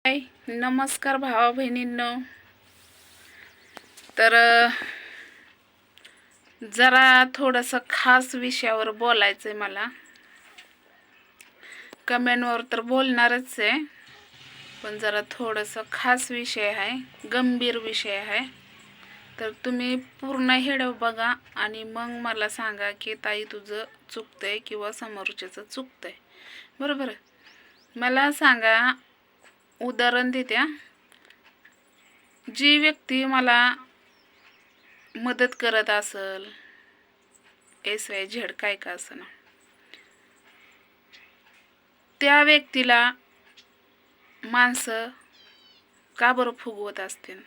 हाय, नमस्कार भावा बहिणींनो. तर जरा थोडंसं खास विषयावर बोलायचं आहे मला. कमेंटवर तर बोलणारच आहे, पण जरा थोडंसं खास विषय आहे, गंभीर विषय आहे. तर तुम्ही पूर्ण व्हिडिओ बघा आणि मग मला सांगा की ताई तुझं चुकतंय किंवा समोरच्याचं चुकतंय. बरोबर. मला सांगा, उदाहरण देत्या, जी व्यक्ती मला मदत करत असेल, SYZ काय का असं ना, त्या व्यक्तीला माणसं का बरं फुगवत असतील?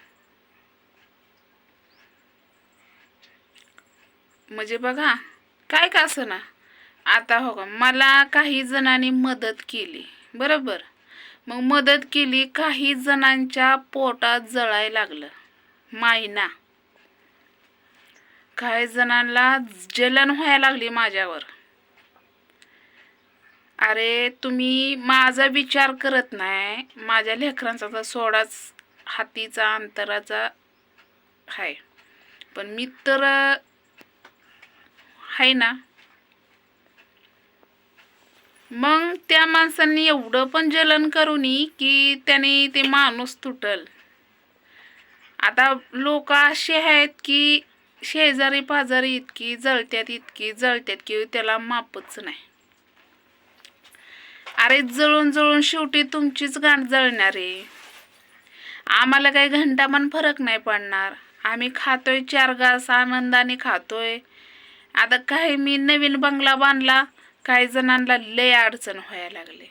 म्हणजे बघा, काय का असं ना, आता हो का, मला काही जणांनी मदत केली, बरोबर. मग मदत केली, काही जणांच्या पोटात जळायला लागलं, मायना. काही जणांना जलन व्हायला लागली माझ्यावर. अरे तुम्ही माझा विचार करत नाही, माझ्या लेकरांचा तर सोडाच, हातीचा अंतराचा आहे, पण मी तर आहे ना. मग त्या माणसांनी एवढं पण जलन करूनी की त्याने ते माणूस तुटल. आता लोक असे आहेत की शेजारी पाजारी इतकी जळत्यात की त्याला मापच नाही. अरे जळून जळून शेवटी तुमचीच गाठ जळणार आहे. आम्हाला काही घंटामान फरक नाही पडणार. आम्ही खातोय 4 घास आनंदाने खातोय. आता काही मी नवीन बंगला बांधला, काही जणांना लय अडचण व्हायला लागले.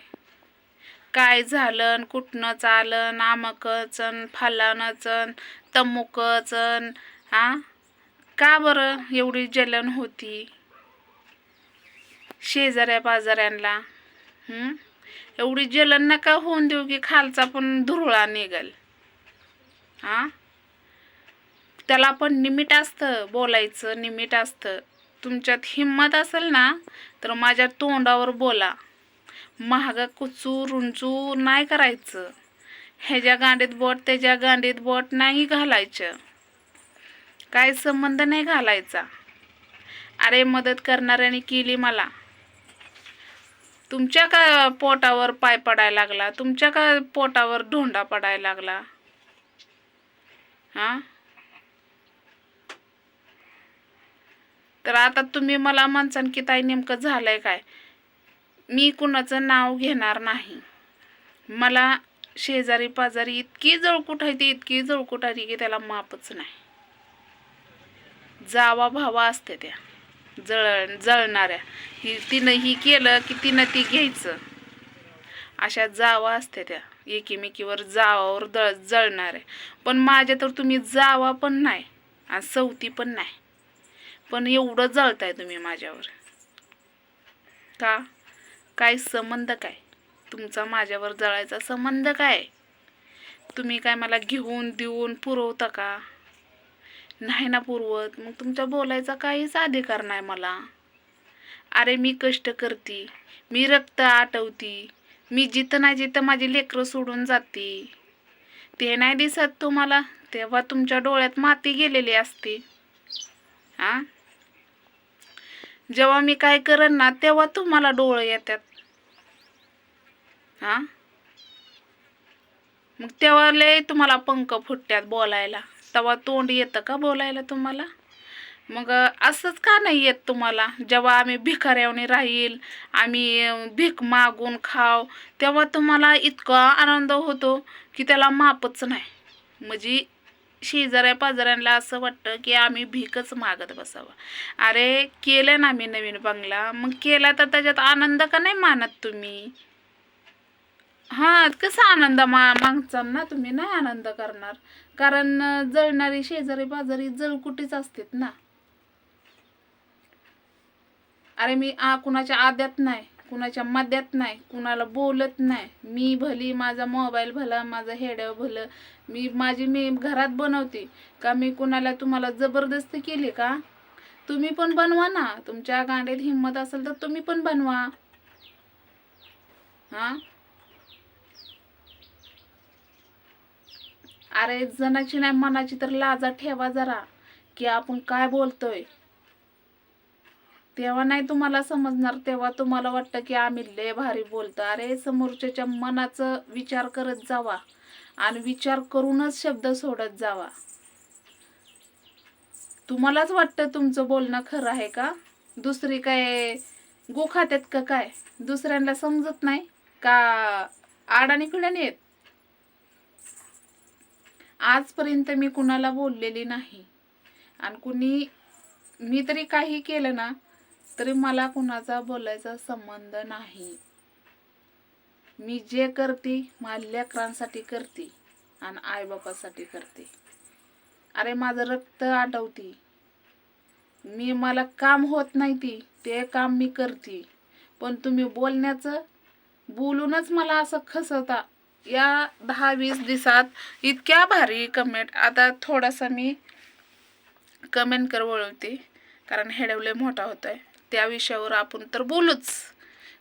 काय झालं, कुठनं चालन, आमकचन फलानचन तमुकचन, का बरं एवढी जलन होती शेजाऱ्या पाजाऱ्यांना? एवढी जलन नका होऊन देऊ की खालचा पण धुरळा निघल. त्याला पण निमिट असतं, बोलायचं निमिट असतं. तुमच्यात हिम्मत असेल ना तर माझ्या तोंडावर बोला. महाग कुचू रुंचू नाही करायचं. ह्याच्या गांडीत बोट त्याच्या गांडीत बोट नाही घालायचं. काय संबंध नाही घालायचा. अरे मदत करणाऱ्याने केली मला, तुमच्या का पोटावर पाय पडायला लागला? तुमच्या का पोटावर ढोंडा पडायला लागला? तर आता तुम्ही मला म्हणसान की ताई नेमकं झालंय काय? मी कुणाचं नाव घेणार नाही. मला शेजारी पाजारी इतकी जळकुट आहे की त्याला मापच नाही. जावा भावा असते त्या जळणाऱ्या. तिनं ही केलं की तिनं ती घ्यायचं, अशा जावा असते त्या एकीमेकीवर जावावर जळणाऱ्या. पण माझ्या तर तुम्ही जावा पण नाही आणि सवती पण नाही, पण एवढं जळताय तुम्ही माझ्यावर का? काय संबंध काय तुमचा माझ्यावर जळायचा? संबंध काय? तुम्ही काय मला घेऊन देऊन पुरवता का? नाही ना पुरवत. मग तुमच्या बोलायचा काहीच अधिकार नाही मला. अरे मी कष्ट करते, मी रक्त आटवती, मी जिथं नाही जिथं माझी लेकरं सोडून जाते. ते नाही दिसत तुम्हाला, तेव्हा तुमच्या डोळ्यात माती गेलेली असते. जेव्हा मी काय करन ना तेव्हा तुम्हाला डोळे येतात. मग तेव्हा लय तुम्हाला पंख फुटतात बोलायला. तेव्हा तोंड येतं का बोलायला तुम्हाला? मग असंच का नाही येत तुम्हाला? जेव्हा आम्ही भिकाऱ्यावनी राहील, आम्ही भीक मागून खाव, तेव्हा तुम्हाला इतका आनंद होतो की त्याला मापच नाही. म्हणजे शेजाऱ्या पाजाऱ्यांना असं वाटतं की आम्ही भीकच मागत बसावं. अरे केलं ना मी नवीन बंगला, मग केला तर त्याच्यात आनंद का नाही मानत तुम्ही? कसा आनंद मागचाल ना तुम्ही? नाही आनंद करणार, कारण जळणारी शेजारी पाजारी जळकुटीच असतात ना. अरे मी कुणाच्या आद्यात नाही, कुणाच्या मध्यात नाही, कुणाला बोलत नाही. मी भली, माझा मोबाईल भला, माझं हेडं भलं, मी घरात बनवते का? मी कुणाला तुम्हाला जबरदस्ती केली का? तुम्ही पण बनवा ना, तुमच्या गांडीत हिंमत असेल तर तुम्ही पण बनवा. अरे जनाची नाही मनाची तर लाजा ठेवा जरा, की आपण काय बोलतोय. तेव्हा नाही तुम्हाला समजणार, तेव्हा तुम्हाला वाटतं की आम्ही लय भारी बोलतो. अरे समोरच्याच्या मनाचं विचार करत जावा आणि विचार करूनच शब्द सोडत जावा. तुम्हालाच वाटतं तुमचं बोलणं खरं आहे का? दुसरी काय गो खात्यात का काय? दुसऱ्यांना समजत नाही का? आडाणीकडे येत. आजपर्यंत मी कुणाला बोललेली नाही आणि कुणी मी तरी काही केलं ना तरी मला कुणाचा बोलायचा संबंध नाही. मी जे करते माझ्या लेकरांसाठी करते आणि आईबापासाठी करते. अरे माझं रक्त आटवती, मला काम होत नाही ते काम मी करते. पण तुम्ही बोलूनच मला असं खसवता. या 10-20 दिवसात इतक्या भारी कमेंट. आता थोडासा मी कमेंट कर वळवते कारण हेडवले मोठा होतोय. त्या विषयावर आपण तर बोलूच,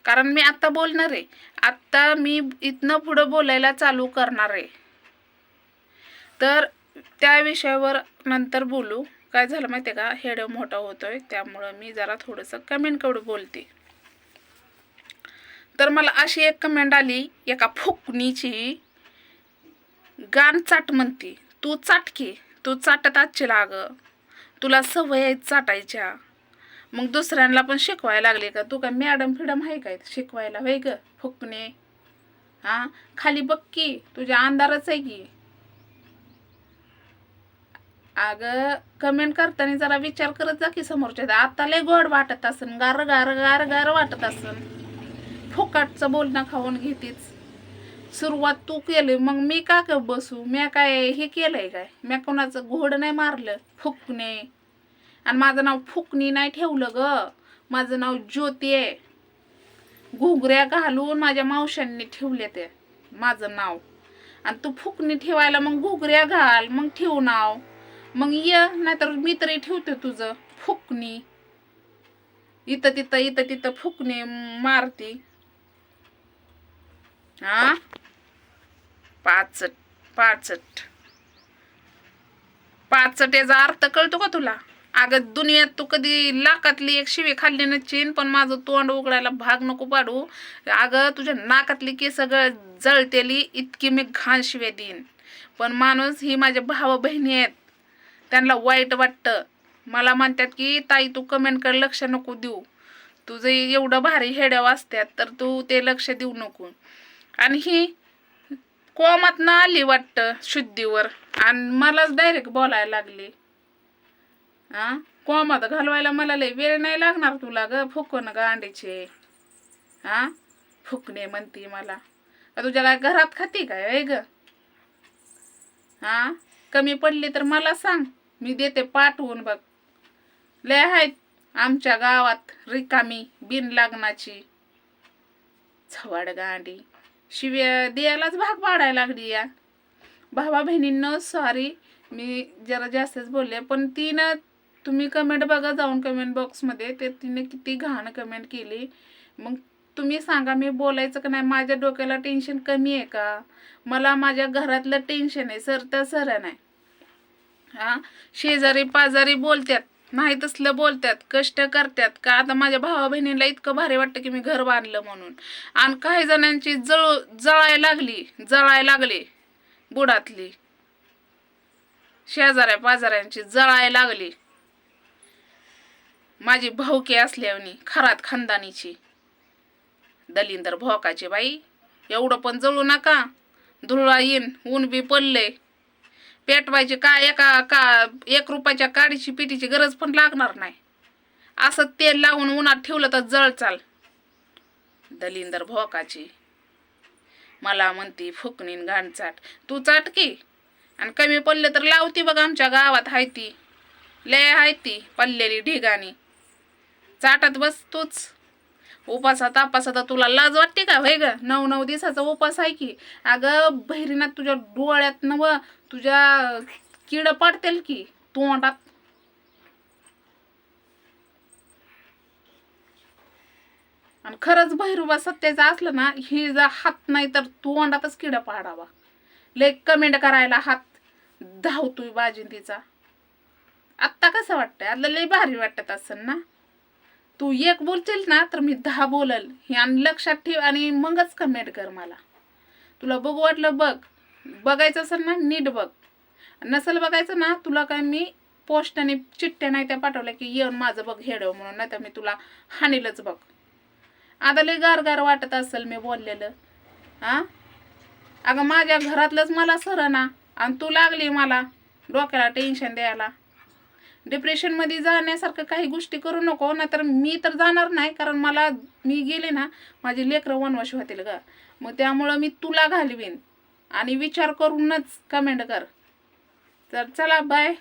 कारण मी आता बोलणार आहे. आता मी इथनं पुढं बोलायला चालू करणार आहे, तर त्या विषयावर नंतर बोलू. काय झालं माहिती आहे का, हेड मोठा होतोय त्यामुळं मी जरा थोडंसं कमेंट कडून बोलते. तर मला अशी एक कमेंट आली, एका फुकणीची, गान चाट म्हणती. तू चाटकी, तू चाटत आजची लाग, तुला सवय आहे चाटायच्या, मग दुसऱ्यांना पण शिकवायला लागले का? तू काय मॅडम फिडम आहे काय शिकवायला? होय ग फुकणे. हा खाली बघ की, तुझ्या अंधारच आहे की. अगं कमेंट करताना जरा विचार करत जा की समोरच्या. आता लय गोड वाटत असन, गार गार गार गार वाटत असन, फुकटचं बोलणं खाऊन घेतीच. सुरुवात तू केली, मग मी का बसू? मी काय हे केलंय काय? मी कोणाचं घोड नाही मारलं. फुकणे. आणि माझं नाव फुकणी नाही ठेवलं ग, माझं नाव ज्योती आहे. घुगऱ्या घालून माझ्या मावशांनी ठेवले ते माझं नाव. आणि तू फुकणी ठेवायला मग घुगऱ्या घाल, मग ठेवू नाव, मग ये. नाहीतर मी तरी ठेवते तुझं फुकणी. इथं तिथं फुकणे मारती. हा पाचट पाचट पाचट याचा अर्थ कळतो का तुला? अगं दुनियात तू कधी लाखातली एक शिवी खाल्ली नसशील, पण माझं तोंड उघडायला भाग नको पाडू. अगं तुझ्या नाकातली केस सगळं जळतेली इतकी मी घाण शिव्या देईन. पण माणूस ही माझ्या भावा बहिणी आहेत, त्यांना वाईट वाटतं. मला म्हणतात की ताई तू कमेंटकडे लक्ष नको देऊ, तुझं एवढं भारी हेड्या वाजतात तर तू ते लक्ष देऊ नको. आणि ही कोमात ना आली वाटतं शुद्धीवर आणि मलाच डायरेक्ट बोलायला लागली. हा कोमात घालवायला मला लय वेळ नाही लागणार तुला ग फुकून गांडीचे. हा फुकणे म्हणती मला. तुझ्या काय घरात खाती काय ग? हा कमी पडली तर मला सांग, मी देते पाठवून. बघ लय आहेत आमच्या गावात रिकामी बिन लागण्याची झवाड गांडी. शिव्या द्यायलाच भाग पाडायला लागली या. भावा बहिणींनो सॉरी, मी जरा जास्तच बोलले. पण तिनं, तुम्ही कमेंट बघा जाऊन कमेंट बॉक्समध्ये, ते तिने किती घाण कमेंट केली. मग तुम्ही सांगा मी बोलायचं का नाही? माझ्या डोक्याला टेन्शन कमी आहे का? मला माझ्या घरातलं टेन्शन आहे, सर नाही. हा शेजारी पाजारी बोलतात नाही तसलं बोलतात, कष्ट करतात का? आता माझ्या भावा बहिणीला इतकं भारी वाटतं की मी घर बांधलं म्हणून. आणि काही जणांची जळायला लागली बुडातली, शेजाऱ्या पाजाऱ्यांची जळायला लागली. माझी भाऊकी असल्यावनी खरात खानदानीची दलिंदर भोकाची बाई. एवढं पण जळू नका, धुळा येईन, ऊन बी पडले. पेटवायची काय एक रुपयाच्या काडीची पिटीची गरज पण लागणार नाही. असं तेल लावून उन्हात ठेवलं तर जळ चाल. दलिंदर भोकाची मला म्हणती फुकणीन घाण चाट. तू चाटकी आणि कमी पडले तर लावती. बघ आमच्या गावात हायती, लय हायती पडलेली ढिगाणी. चाटत बस तूच. उपासात तापासात तुला लाज वाटते का? होय ग 9 दिवसाचा उपास आहे की. अगं बहिरीनाथ तुझ्या डोळ्यात नव तुझ्या किड पडतील की तोंडात. आणि खरंच भैरूबा सत्याचा असलं ना, ही जर हात नाही तर तोंडातच किड पाडावा. लय कमेंट करायला हात धावतोय बाजीन तिचा. आत्ता कसं वाटतंय? आता लय भारी वाटत असेल ना. तू एक बोलशील ना तर मी 10 बोलल हे आणि लक्षात ठेव आणि मगच कमेंट कर मला. तुला बघू वाटलं बघ, बघायचं असेल ना नीट बघ, नसेल बघायचं ना तुला काय मी पोस्टाने चिठ्ठ्या नाही त्या पाठवल्या की येऊन माझं बघ हेडव म्हणून, नाही तर मी तुला हाणीलच बघ. आता लय गार वाटत असेल मी बोललेलं. हा अगं माझ्या घरातलंच मला सरना आणि तू लागली मला डोक्याला टेन्शन द्यायला. डिप्रेशनमध्ये जाण्यासारखं काही गोष्टी करू नको, नाहीतर मी तर जाणार नाही, कारण मी गेले ना माझी लेकरं वनवाशी होतील ग. मग त्यामुळं मी तुला घालवीन आणि विचार करूनच कमेंट कर. तर चला बाय.